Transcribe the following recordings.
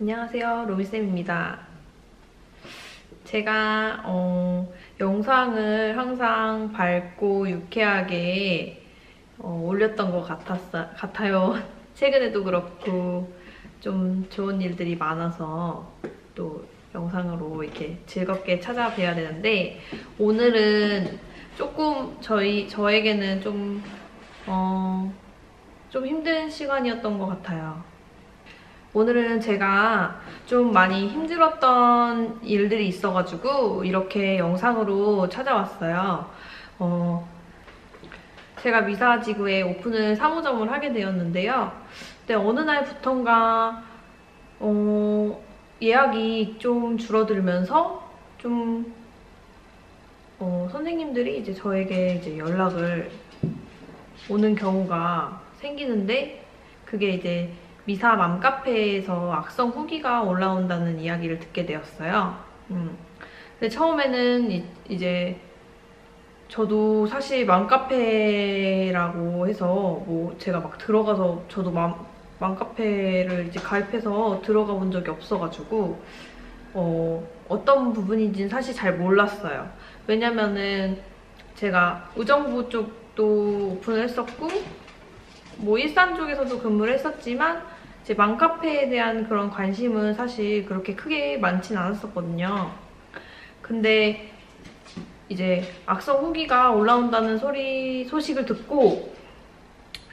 안녕하세요, 로미쌤입니다. 제가 영상을 항상 밝고 유쾌하게 올렸던 것 같아요. 최근에도 그렇고 좀 좋은 일들이 많아서 또 영상으로 이렇게 즐겁게 찾아뵈야 되는데, 오늘은 조금 저에게는 좀 힘든 시간이었던 것 같아요. 오늘은 제가 좀 많이 힘들었던 일들이 있어가지고 이렇게 영상으로 찾아왔어요. 제가 미사지구에 오픈을 3호점을 하게 되었는데요. 근데 어느 날부턴가 예약이 좀 줄어들면서 좀 선생님들이 이제 저에게 이제 연락을 오는 경우가 생기는데, 그게 이제 미사 맘카페에서 악성 후기가 올라온다는 이야기를 듣게 되었어요. 근데 처음에는 이제 저도 사실 맘카페라고 해서 뭐 제가 막 들어가서 저도 맘카페를 이제 가입해서 들어가 본 적이 없어가지고 어떤 부분인지는 사실 잘 몰랐어요. 왜냐면은 제가 의정부 쪽도 오픈을 했었고 뭐 일산 쪽에서도 근무를 했었지만 제 맘카페에 대한 그런 관심은 사실 그렇게 크게 많진 않았었거든요. 근데 이제 악성 후기가 올라온다는 소식을 듣고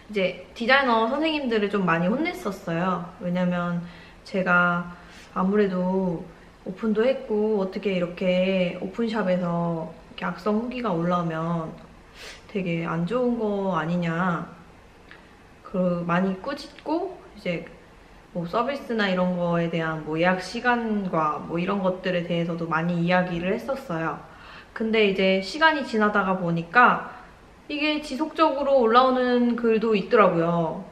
이제 디자이너 선생님들을 좀 많이 혼냈었어요. 왜냐면 제가 아무래도 오픈도 했고 어떻게 이렇게 오픈샵에서 이렇게 악성 후기가 올라오면 되게 안 좋은 거 아니냐, 많이 꾸짖고 이제 뭐 서비스나 이런 거에 대한 뭐 예약 시간과 뭐 이런 것들에 대해서도 많이 이야기를 했었어요. 근데 이제 시간이 지나다가 보니까 이게 지속적으로 올라오는 글도 있더라고요.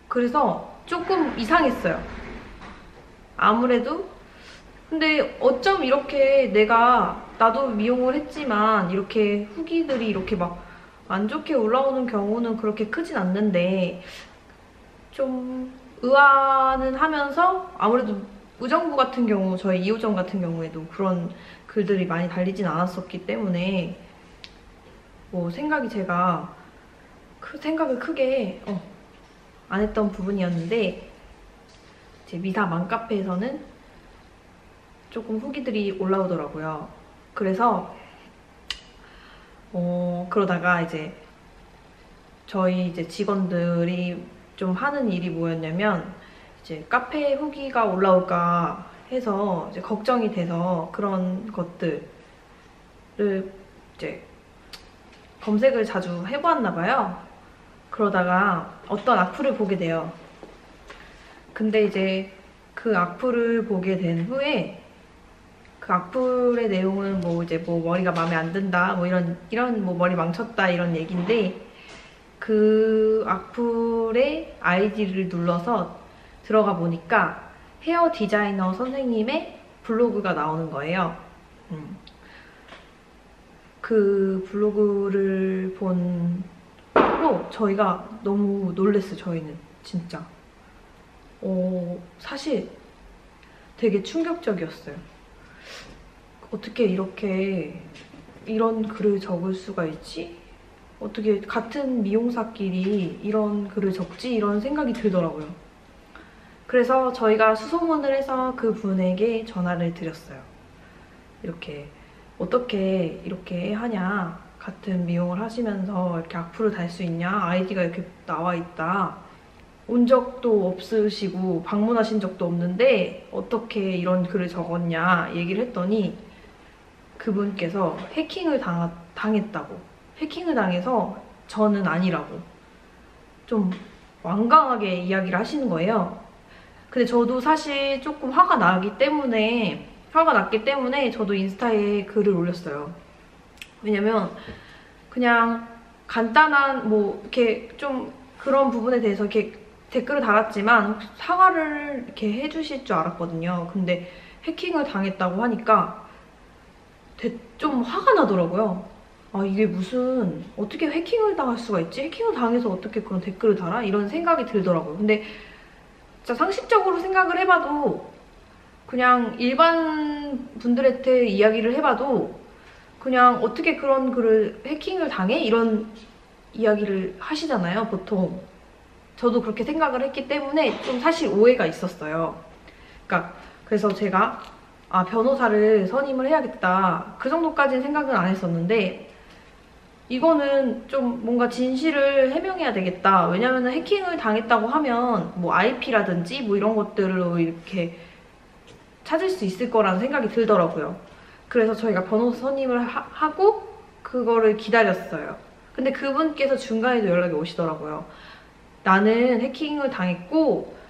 그래서 조금 이상했어요. 아무래도. 근데 어쩜 이렇게 나도 미용을 했지만 이렇게 후기들이 이렇게 막 안 좋게 올라오는 경우는 그렇게 크진 않는데, 좀 의아는 하면서, 아무래도 의정부 같은 경우, 저희 2호점 같은 경우에도 그런 글들이 많이 달리진 않았었기 때문에 뭐 제가 생각을 크게 안 했던 부분이었는데, 제 미사 맘카페에서는 조금 후기들이 올라오더라고요. 그래서 그러다가 이제 저희 이제 직원들이 좀 하는 일이 뭐였냐면, 이제 카페 후기가 올라올까 해서 이제 걱정이 돼서 그런 것들을 이제 검색을 자주 해보았나 봐요. 그러다가 어떤 악플을 보게 돼요. 근데 이제 그 악플을 보게 된 후에 그 악플의 내용은 뭐 이제 뭐 머리가 마음에 안 든다, 뭐 이런 뭐 머리 망쳤다 이런 얘기인데, 그 악플의 아이디를 눌러서 들어가 보니까 헤어 디자이너 선생님의 블로그가 나오는 거예요. 그 블로그를 본 후로 저희가 너무 놀랬어요. 저희는 진짜 사실 되게 충격적이었어요. 어떻게 이런 글을 적을 수가 있지? 어떻게 같은 미용사끼리 이런 글을 적지? 이런 생각이 들더라고요. 그래서 저희가 수소문을 해서 그 분에게 전화를 드렸어요. 어떻게 이렇게 하냐? 같은 미용을 하시면서 이렇게 악플을 달 수 있냐? 아이디가 이렇게 나와 있다. 온 적도 없으시고 방문하신 적도 없는데 어떻게 이런 글을 적었냐 얘기를 했더니, 그분께서 해킹을 당했다고. 해킹을 당해서 저는 아니라고 좀 완강하게 이야기를 하시는 거예요. 근데 저도 사실 조금 화가 났기 때문에 저도 인스타에 글을 올렸어요. 왜냐면 그냥 간단한 뭐 이렇게 좀 그런 부분에 대해서 이렇게 댓글을 달았지만 사과를 이렇게 해주실 줄 알았거든요. 근데 해킹을 당했다고 하니까 좀 화가 나더라고요. 아, 이게 어떻게 해킹을 당할 수가 있지? 해킹을 당해서 어떻게 그런 댓글을 달아? 이런 생각이 들더라고요. 근데 진짜 상식적으로 생각을 해봐도 그냥 일반 분들한테 이야기를 해봐도 그냥 어떻게 그런 글을 해킹을 당해? 이런 이야기를 하시잖아요, 보통. 저도 그렇게 생각을 했기 때문에 좀 사실 오해가 있었어요. 그러니까 그래서 제가 변호사를 선임을 해야겠다. 그 정도까지는 생각은 안 했었는데 이거는 좀 뭔가 진실을 해명해야 되겠다. 왜냐면 해킹을 당했다고 하면 뭐 IP라든지 뭐 이런 것들로 이렇게 찾을 수 있을 거라는 생각이 들더라고요. 그래서 저희가 변호사 선임을 하고 그거를 기다렸어요. 근데 그분께서 중간에도 연락이 오시더라고요. 나는 해킹을 당했고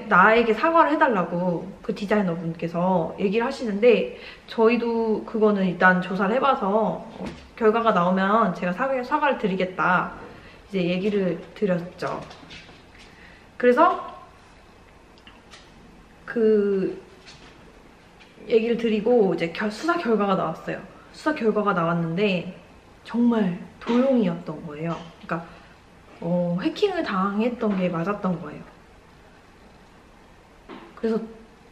나에게 사과를 해달라고 그 디자이너 분께서 얘기를 하시는데 저희도 그거는 일단 조사를 해봐서 결과가 나오면 제가 사과를 드리겠다 이제 얘기를 드렸죠. 그래서 그 얘기를 드리고 이제 수사 결과가 나왔어요. 수사 결과가 나왔는데 정말 도용이었던 거예요. 그러니까 해킹을 당했던 게 맞았던 거예요. 그래서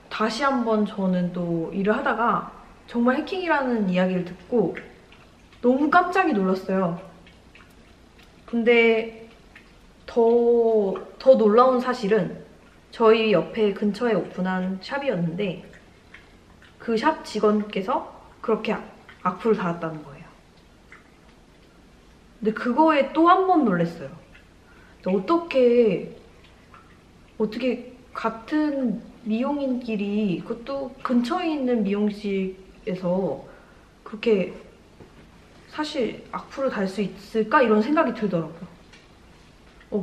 다시 한번 저는 또 일을 하다가 정말 해킹이라는 이야기를 듣고 너무 깜짝이 놀랐어요. 근데 더 놀라운 사실은 저희 옆에 근처에 오픈한 샵이었는데 그 샵 직원께서 그렇게 악플을 달았다는 거예요. 근데 그거에 또 한 번 놀랐어요. 어떻게 같은 미용인끼리 그것도 근처에 있는 미용실에서 그렇게 사실 악플을 달 수 있을까? 이런 생각이 들더라고요.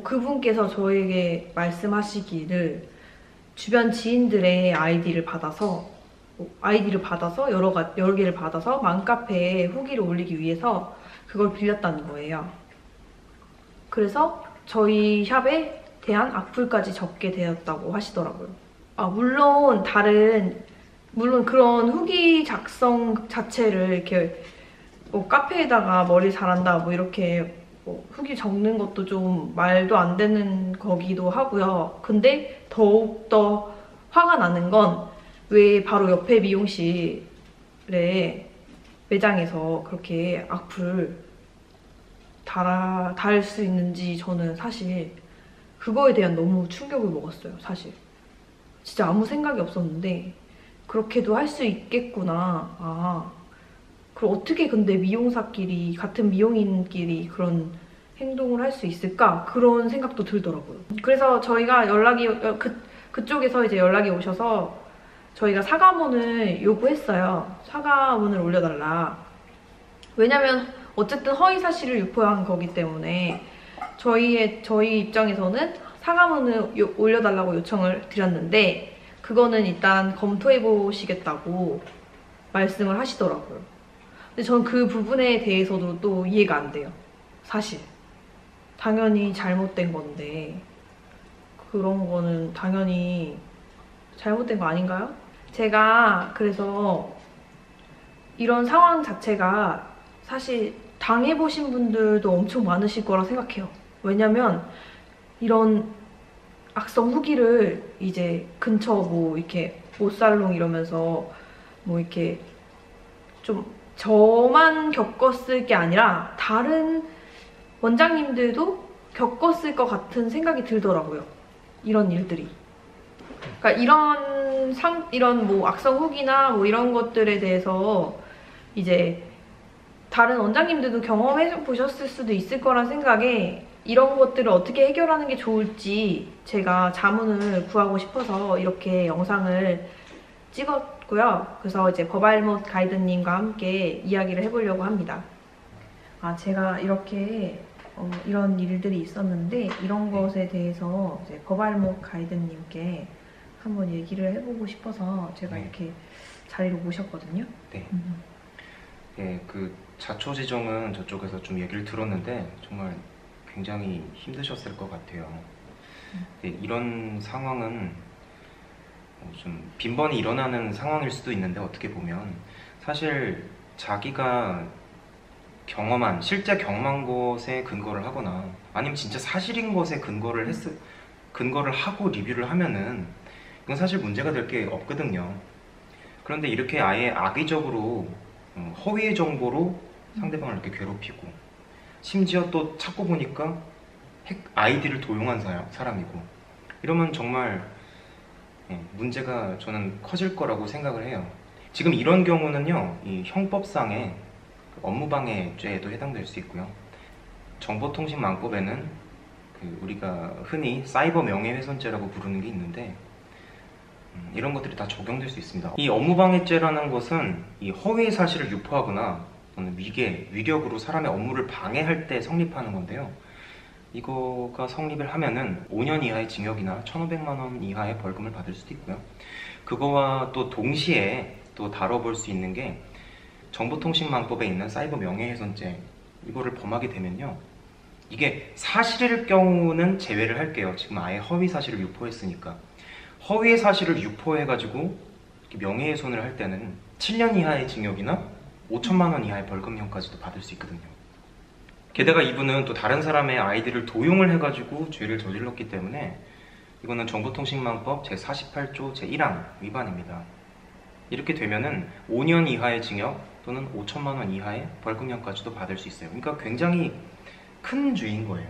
그분께서 저에게 말씀하시기를 주변 지인들의 아이디를 받아서 여러 개를 받아서 맘카페에 후기를 올리기 위해서 그걸 빌렸다는 거예요. 그래서 저희 샵에 대한 악플까지 적게 되었다고 하시더라고요. 물론 그런 후기 작성 자체를 이렇게 뭐 카페에다가 머리 잘한다 뭐 이렇게 뭐 후기 적는 것도 좀 말도 안 되는 거기도 하고요. 근데 더욱더 화가 나는 건 왜 바로 옆에 미용실에 매장에서 그렇게 악플 달 수 있는지 저는 사실 그거에 대한 너무 충격을 먹었어요. 사실 진짜 아무 생각이 없었는데 그렇게도 할 수 있겠구나. 그럼 어떻게 근데 미용사끼리 같은 미용인끼리 그런 행동을 할 수 있을까? 그런 생각도 들더라고요. 그래서 저희가 그쪽에서 이제 연락이 오셔서 저희가 사과문을 요구했어요. 사과문을 올려달라. 왜냐면 어쨌든 허위사실을 유포한 거기 때문에 저희 입장에서는 사과문을 올려달라고 요청을 드렸는데 그거는 일단 검토해보시겠다고 말씀을 하시더라고요. 근데 전 그 부분에 대해서도 또 이해가 안 돼요. 사실 당연히 잘못된 건데 그런 거는 당연히 잘못된 거 아닌가요? 제가 그래서 이런 상황 자체가 사실 당해보신 분들도 엄청 많으실 거라 생각해요. 왜냐면 이런 악성 후기를 이제 근처 뭐 이렇게 옷살롱 이러면서 뭐 이렇게 좀 저만 겪었을 게 아니라 다른 원장님들도 겪었을 것 같은 생각이 들더라고요. 이런 일들이. 그러니까 이런 뭐 악성 후기나 뭐 이런 것들에 대해서 이제 다른 원장님들도 경험해 보셨을 수도 있을 거란 생각에 이런 것들을 어떻게 해결하는 게 좋을지 제가 자문을 구하고 싶어서 이렇게 영상을 찍었고요. 그래서 이제 법알못 가이드님과 함께 이야기를 해보려고 합니다. 제가 이렇게 이런 일들이 있었는데 이런 것에 대해서 이제 법알못 가이드님께 한번 얘기를 해보고 싶어서 제가 이렇게 자리로 모셨거든요. 네. 네, 그 자초지종은 저쪽에서 좀 얘기를 들었는데 정말 굉장히 힘드셨을 것 같아요. 네, 이런 상황은 좀 빈번히 일어나는 상황일 수도 있는데 어떻게 보면 사실 자기가 실제 경험한 것에 근거를 하거나 아니면 진짜 사실인 것에 근거를 근거를 하고 리뷰를 하면은 이건 사실 문제가 될 게 없거든요. 그런데 이렇게 아예 악의적으로 허위의 정보로 상대방을 이렇게 괴롭히고, 심지어 또 찾고 보니까 아이디를 도용한 사람이고, 이러면 정말 문제가 저는 커질 거라고 생각을 해요. 지금 이런 경우는요, 이 형법상의 업무방해죄에도 해당될 수 있고요. 정보통신망법에는 우리가 흔히 사이버 명예훼손죄라고 부르는 게 있는데, 이런 것들이 다 적용될 수 있습니다. 이 업무방해죄라는 것은 이 허위의 사실을 유포하거나 또는 위력으로 사람의 업무를 방해할 때 성립하는 건데요. 이거가 성립을 하면은 5년 이하의 징역이나 1,500만 원 이하의 벌금을 받을 수도 있고요. 그거와 또 동시에 또 다뤄볼 수 있는 게 정보통신망법에 있는 사이버 명예훼손죄, 이거를 범하게 되면요, 이게 사실일 경우는 제외를 할게요. 지금 아예 허위 사실을 유포했으니까. 허위의 사실을 유포해가지고 명예훼손을 할 때는 7년 이하의 징역이나 5천만 원 이하의 벌금형까지도 받을 수 있거든요. 게다가 이분은 또 다른 사람의 아이디를 도용을 해가지고 죄를 저질렀기 때문에 이거는 정보통신망법 제48조 제1항 위반입니다. 이렇게 되면은 5년 이하의 징역 또는 5천만 원 이하의 벌금형까지도 받을 수 있어요. 그러니까 굉장히 큰 죄인 거예요.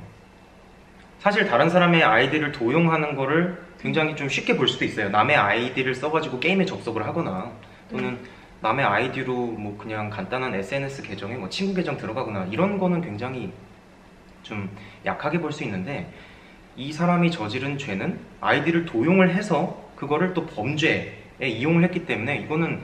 사실 다른 사람의 아이디를 도용하는 거를 굉장히 좀 쉽게 볼 수도 있어요. 남의 아이디를 써가지고 게임에 접속을 하거나, 또는 남의 아이디로 뭐 그냥 간단한 SNS 계정에 뭐 친구 계정 들어가거나, 이런 거는 굉장히 좀 약하게 볼 수 있는데, 이 사람이 저지른 죄는 아이디를 도용을 해서 그거를 또 범죄에 이용을 했기 때문에 이거는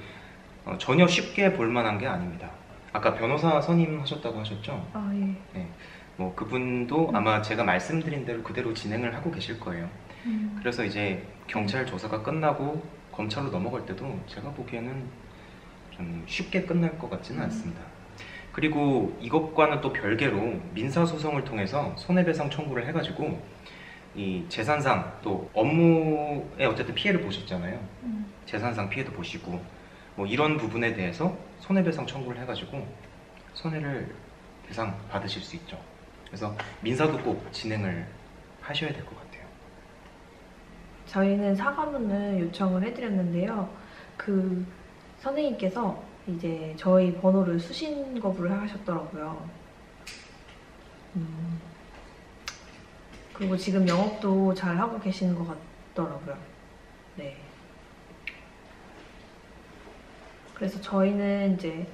전혀 쉽게 볼 만한 게 아닙니다. 아까 변호사 선임하셨다고 하셨죠? 아, 예. 네. 뭐 그분도 아마 제가 말씀드린 대로 그대로 진행을 하고 계실 거예요. 그래서 이제 경찰 조사가 끝나고 검찰로 넘어갈 때도 제가 보기에는 좀 쉽게 끝날 것 같지는 않습니다. 그리고 이것과는 또 별개로 민사소송을 통해서 손해배상 청구를 해가지고 이 재산상 또 업무에 어쨌든 피해를 보셨잖아요. 재산상 피해도 보시고 뭐 이런 부분에 대해서 손해배상 청구를 해가지고 손해를 배상 받으실 수 있죠. 그래서 민사도 꼭 진행을 하셔야 될 것 같아요. 저희는 사과문을 요청을 해드렸는데요. 그 선생님께서 이제 저희 번호를 수신 거부를 하셨더라고요. 그리고 지금 영업도 잘 하고 계시는 것 같더라고요. 네. 그래서 저희는 이제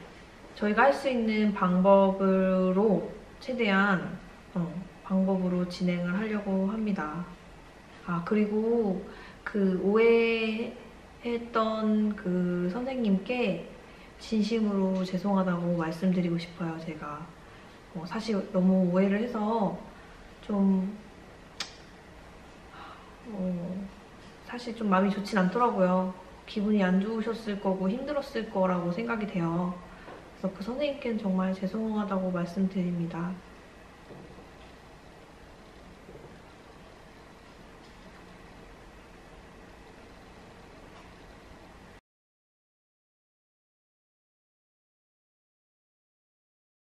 저희가 할 수 있는 방법으로 최대한 방법으로 진행을 하려고 합니다. 아, 그리고 그 오해했던 그 선생님께 진심으로 죄송하다고 말씀드리고 싶어요. 제가 사실 너무 오해를 해서 좀 사실 좀 마음이 좋진 않더라고요. 기분이 안 좋으셨을 거고 힘들었을 거라고 생각이 돼요. 그래서 그 선생님께는 정말 죄송하다고 말씀드립니다.